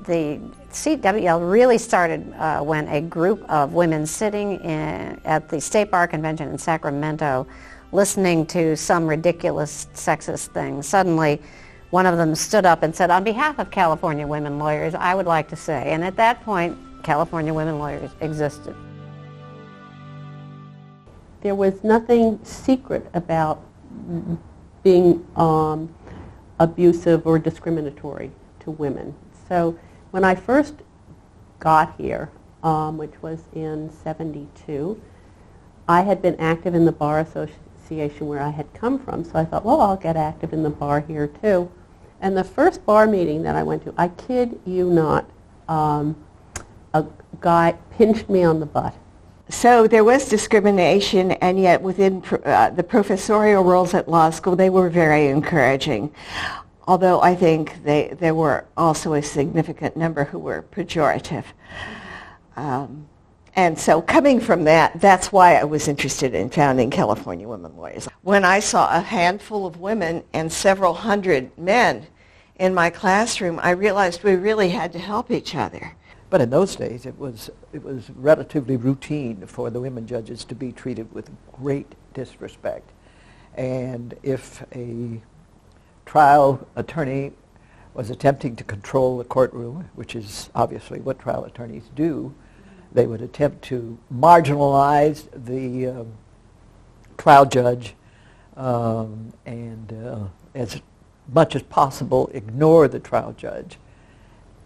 the CWL really started when a group of women sitting at the State Bar Convention in Sacramento listening to some ridiculous sexist thing. Suddenly, one of them stood up and said, on behalf of California women lawyers, I would like to say, and at that point, California women lawyers existed. There was nothing secret about being abusive or discriminatory to women. So when I first got here, which was in '72, I had been active in the Bar Association where I had come from, so I thought, well, I'll get active in the bar here too. And the first bar meeting that I went to, I kid you not, a guy pinched me on the butt. So there was discrimination, and yet within the professorial roles at law school, they were very encouraging. Although I think there were also a significant number who were pejorative. And so coming from that, that's why I was interested in founding California Women Lawyers. When I saw a handful of women and several hundred men in my classroom, I realized we really had to help each other. But in those days, it was relatively routine for the women judges to be treated with great disrespect. And if a trial attorney was attempting to control the courtroom, which is obviously what trial attorneys do, they would attempt to marginalize the trial judge and as much as possible ignore the trial judge,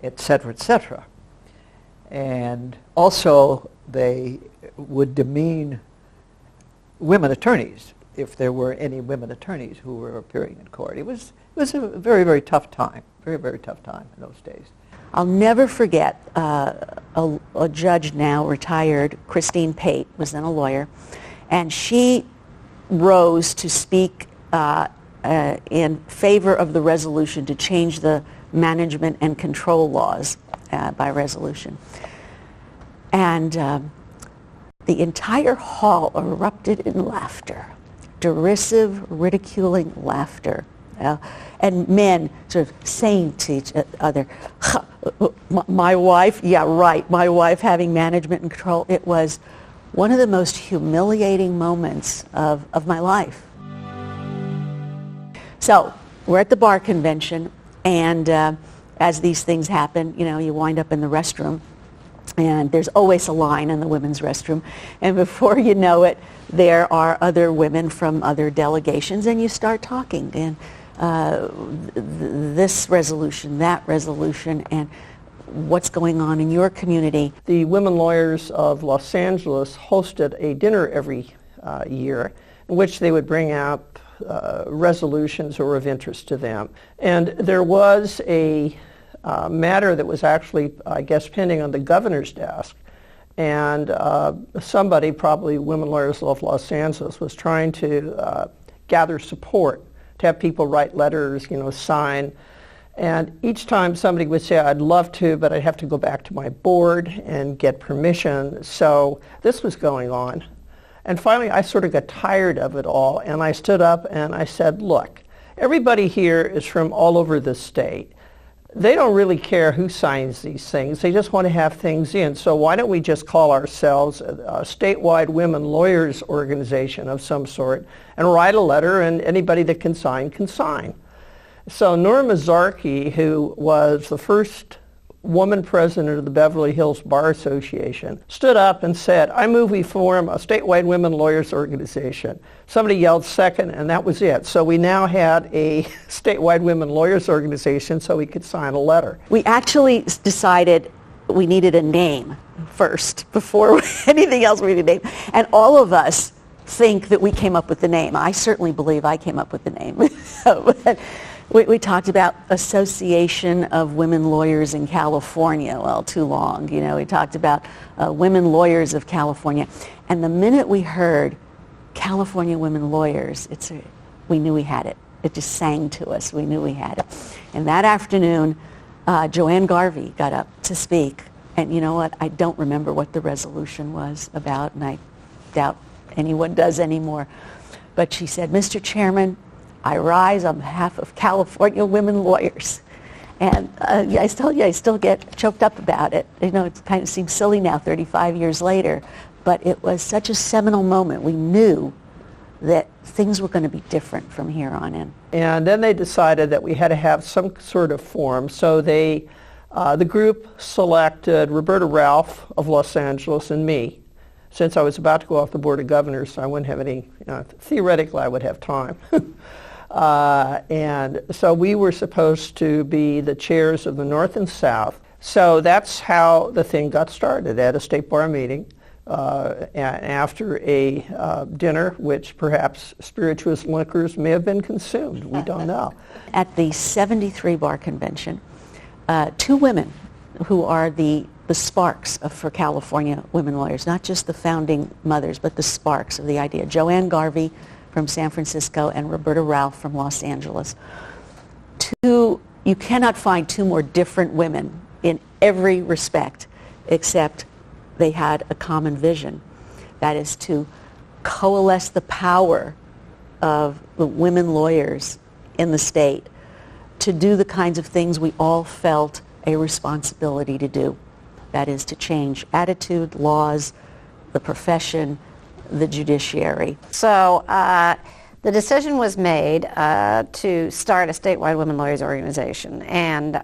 et cetera, et cetera. And also they would demean women attorneys if there were any women attorneys who were appearing in court. It was a very, very tough time, very, very tough time in those days. I'll never forget a judge now retired, Christine Pate, was then a lawyer, and she rose to speak in favor of the resolution to change the management and control laws by resolution. And the entire hall erupted in laughter, derisive, ridiculing laughter. And men sort of saying to each other, my wife, yeah, right, my wife having management and control. It was one of the most humiliating moments of my life. So we're at the bar convention, and as these things happen, you know, you wind up in the restroom, and there's always a line in the women's restroom, and before you know it, there are other women from other delegations, and you start talking, and this resolution, that resolution, and what's going on in your community. The Women Lawyers of Los Angeles hosted a dinner every year in which they would bring out resolutions that were of interest to them. And there was a matter that was actually, I guess, pending on the governor's desk. And somebody, probably Women Lawyers of Los Angeles, was trying to gather support to have people write letters, you know, sign. And each time somebody would say, I'd love to, but I'd have to go back to my board and get permission. So this was going on. And finally, I sort of got tired of it all, and I stood up and I said, look, everybody here is from all over the state. They don't really care who signs these things. They just want to have things in. So why don't we just call ourselves a statewide women lawyers organization of some sort and write a letter, and anybody that can sign can sign. So Norma Zarkey, who was the first woman president of the Beverly Hills Bar Association, stood up and said, I move we form a statewide women lawyers organization. Somebody yelled second, and that was it. So we now had a statewide women lawyers organization so we could sign a letter. We actually decided we needed a name first before anything else. We needed a name. And all of us think that we came up with the name. I certainly believe I came up with the name. We talked about Association of Women Lawyers in California. Well, too long. You know, we talked about Women Lawyers of California. And the minute we heard California Women Lawyers, we knew we had it. It just sang to us. We knew we had it. And that afternoon, Joanne Garvey got up to speak. And you know what? I don't remember what the resolution was about, and I doubt anyone does anymore. But she said, Mr. Chairman, I rise on behalf of California women lawyers. And I still get choked up about it. You know, it kind of seems silly now, 35 years later, but it was such a seminal moment. We knew that things were going to be different from here on in. And then they decided that we had to have some sort of forum, so they, the group selected Roberta Ralph of Los Angeles and me. Since I was about to go off the Board of Governors, so I wouldn't have any, theoretically I would have time. And so we were supposed to be the chairs of the North and South. So that's how the thing got started, at a State Bar meeting. After a dinner, which perhaps spirituous liquors may have been consumed. We don't know. At the 73 Bar Convention, two women who are the sparks for California women lawyers, not just the founding mothers, but the sparks of the idea. Joanne Garvey from San Francisco and Roberta Ralph from Los Angeles. You cannot find two more different women in every respect, except they had a common vision. That is to coalesce the power of the women lawyers in the state to do the kinds of things we all felt a responsibility to do. That is to change attitude, laws, the profession, the judiciary. So the decision was made to start a statewide women lawyers organization, and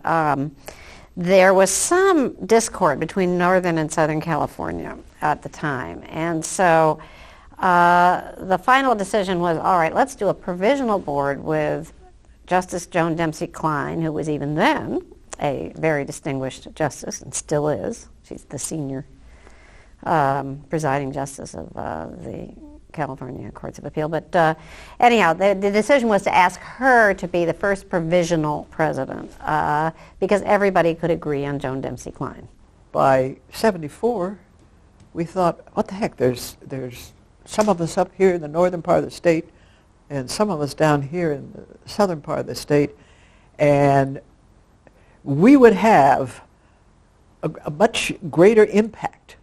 there was some discord between Northern and Southern California at the time. And so the final decision was, all right, let's do a provisional board with Justice Joan Dempsey Klein, who was even then a very distinguished justice and still is. She's the senior presiding justice of the California Courts of Appeal. But anyhow, the decision was to ask her to be the first provisional president because everybody could agree on Joan Dempsey Klein. By 74, we thought, what the heck, there's some of us up here in the northern part of the state and some of us down here in the southern part of the state, and we would have a much greater impact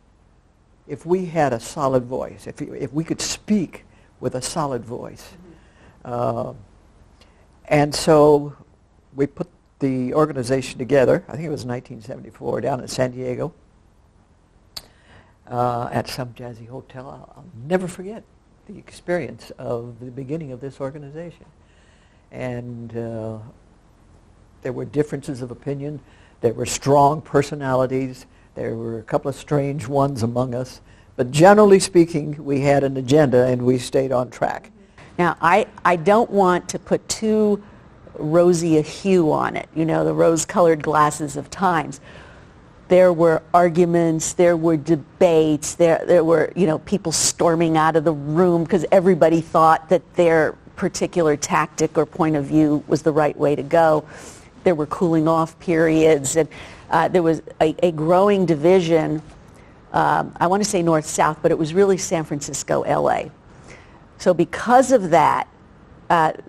if we had a solid voice, if we could speak with a solid voice. And so we put the organization together, I think it was 1974, down in San Diego at some jazzy hotel. I'll never forget the experience of the beginning of this organization. And there were differences of opinion. There were strong personalities. There were a couple of strange ones among us. But generally speaking, we had an agenda and we stayed on track. Now, I don't want to put too rosy a hue on it, the rose-colored glasses of times. There were arguments, there were debates, there were, people storming out of the room because everybody thought that their particular tactic or point of view was the right way to go. There were cooling off periods, and there was a growing division. I want to say north-south, but it was really San Francisco, LA. So because of that,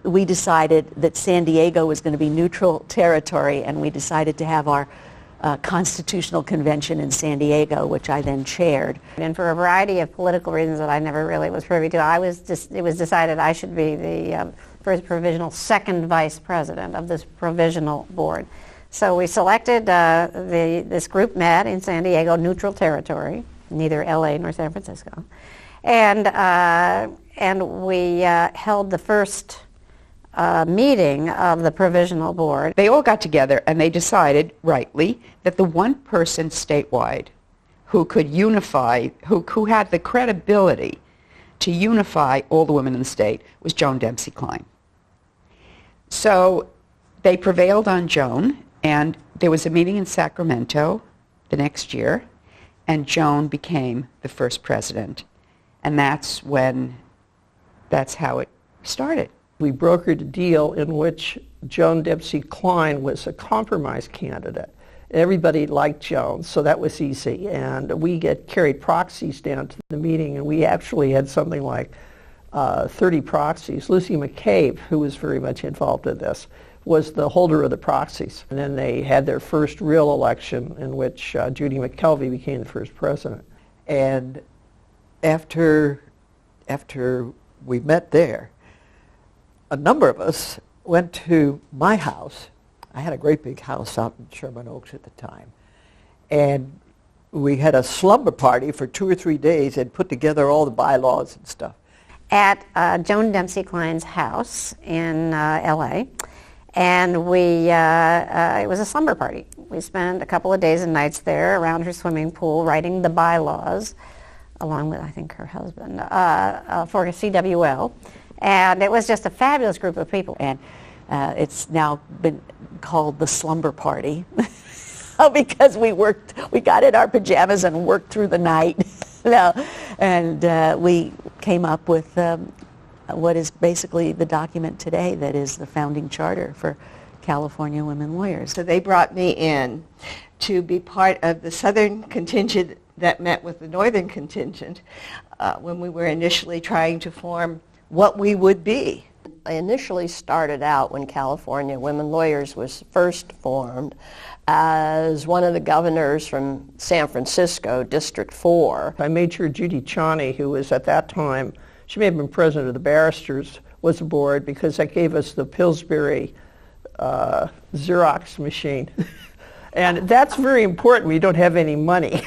we decided that San Diego was going to be neutral territory, and we decided to have our constitutional convention in San Diego, which I then chaired. And for a variety of political reasons that I never really was privy to, it was decided I should be the first provisional second vice president of this provisional board. So we selected, this group met in San Diego, neutral territory, neither LA nor San Francisco. And we held the first meeting of the provisional board. They all got together and they decided, rightly, that the one person statewide who could unify, who had the credibility to unify all the women in the state was Joan Dempsey Klein. So they prevailed on Joan, and there was a meeting in Sacramento the next year, and Joan became the first president. And that's how it started. We brokered a deal in which Joan Dempsey Klein was a compromise candidate. Everybody liked Joan, so that was easy. And we carried proxies down to the meeting, and we actually had something like 30 proxies. Lucy McCabe, who was very much involved in this, was the holder of the proxies. And then they had their first real election in which Judy McKelvey became the first president. And after we met there, a number of us went to my house I had a great big house out in Sherman Oaks at the time. And we had a slumber party for 2 or 3 days and put together all the bylaws and stuff. At Joan Dempsey Klein's house in L.A., and it was a slumber party. We spent a couple of days and nights there around her swimming pool writing the bylaws, along with, I think, her husband, for CWL. And it was just a fabulous group of people. And it's now been called the slumber party because we got in our pajamas and worked through the night. And we came up with what is basically the document today that is the founding charter for California women lawyers. So they brought me in to be part of the southern contingent that met with the northern contingent when we were initially trying to form what we would be. I initially started out when California Women Lawyers was first formed as one of the governors from San Francisco, District 4. I made sure Judy Chani, who was at that time, she may have been president of the barristers, was aboard because that gave us the Pillsbury Xerox machine. And that's very important when you don't have any money.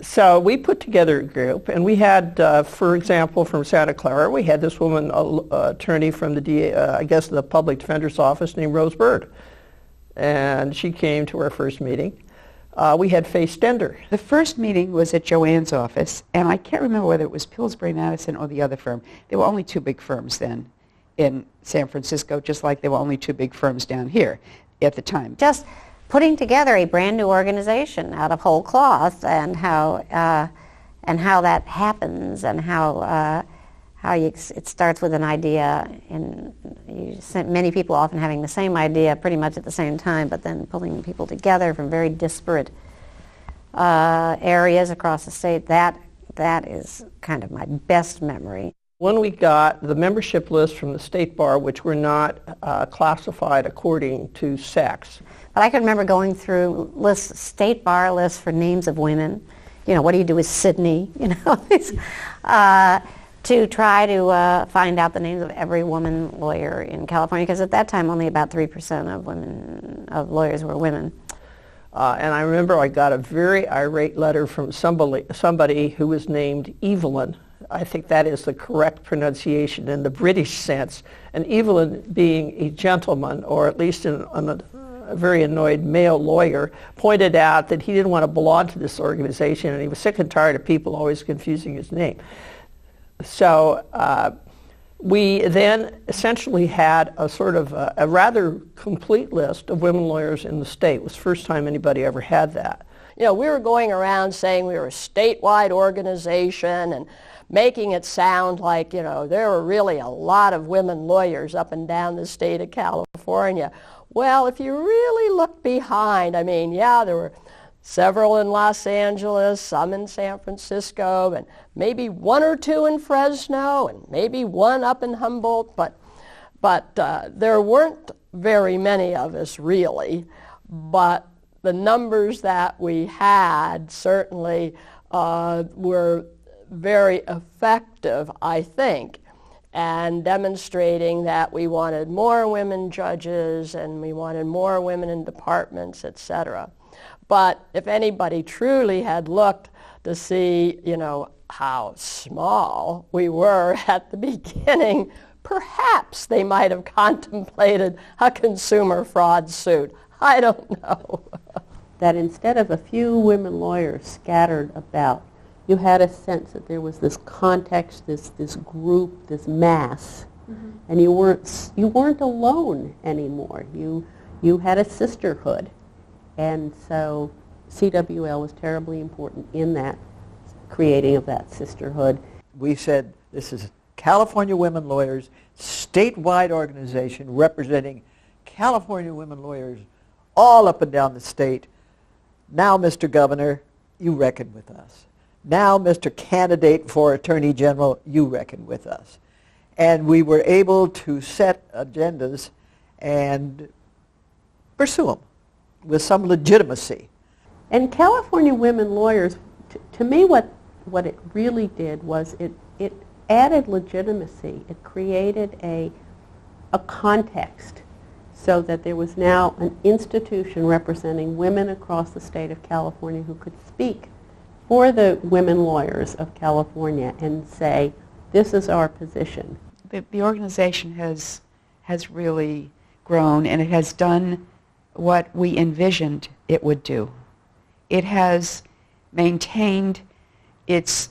So we put together a group, and we had, for example, from Santa Clara, we had this woman, attorney from the the Public Defender's Office named Rose Bird. And she came to our first meeting. We had Faye Stender. The first meeting was at Joanne's office, and I can't remember whether it was Pillsbury Madison or the other firm. There were only 2 big firms then in San Francisco, just like there were only 2 big firms down here at the time. Just putting together a brand new organization out of whole cloth, and how that happens, and how it starts with an idea, and many people often having the same idea pretty much at the same time, but then pulling people together from very disparate areas across the state. That is kind of my best memory. When we got the membership list from the State Bar, which were not classified according to sex. But I can remember going through State Bar lists for names of women. You know, what do you do with Sydney? You know, to try to find out the names of every woman lawyer in California, because at that time only about 3% of lawyers were women. And I remember I got a very irate letter from somebody who was named Evelyn. I think that is the correct pronunciation in the British sense. And Evelyn, being a gentleman, or at least a very annoyed male lawyer, pointed out that he didn't want to belong to this organization, and he was sick and tired of people always confusing his name. So we then essentially had a sort of a rather complete list of women lawyers in the state. It was the first time anybody ever had that. You know, we were going around saying we were a statewide organization and making it sound like, you know, there were really a lot of women lawyers up and down the state of California. Well, if you really look behind, I mean, yeah, there were several in Los Angeles, some in San Francisco, and maybe 1 or 2 in Fresno, and maybe 1 up in Humboldt, but there weren't very many of us really. But the numbers that we had certainly were very effective, I think, and demonstrating that we wanted more women judges and we wanted more women in departments, etc. But if anybody truly had looked to see, you know, how small we were at the beginning, perhaps they might have contemplated a consumer fraud suit. I don't know. That instead of a few women lawyers scattered about, you had a sense that there was this context, this group, this mass, and you weren't alone anymore. You had a sisterhood, and so CWL was terribly important in that creating of that sisterhood. We said this is California Women Lawyers, statewide organization representing California women lawyers all up and down the state. Now, Mr. Governor, you reckon with us. Now, Mr. Candidate for Attorney General, you reckon with us. And we were able to set agendas and pursue them with some legitimacy. And California women lawyers, to me, what it really did was it added legitimacy. It created a context so that there was now an institution representing women across the state of California who could speak for the women lawyers of California and say, this is our position. The organization has really grown, and it has done what we envisioned it would do. It has maintained its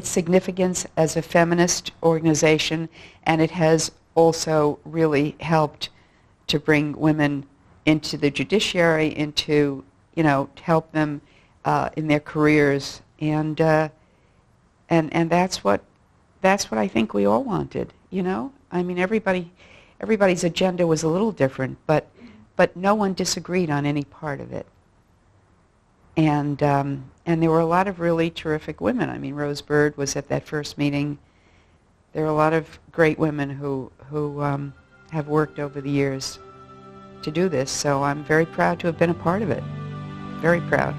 significance as a feminist organization, and it has also really helped to bring women into the judiciary, into, to help them in their careers, and that's what I think we all wanted. I mean, everybody's agenda was a little different, but no one disagreed on any part of it. And there were a lot of really terrific women. I mean, Rose Bird was at that first meeting. There are a lot of great women who have worked over the years to do this, so I'm very proud to have been a part of it. Very proud.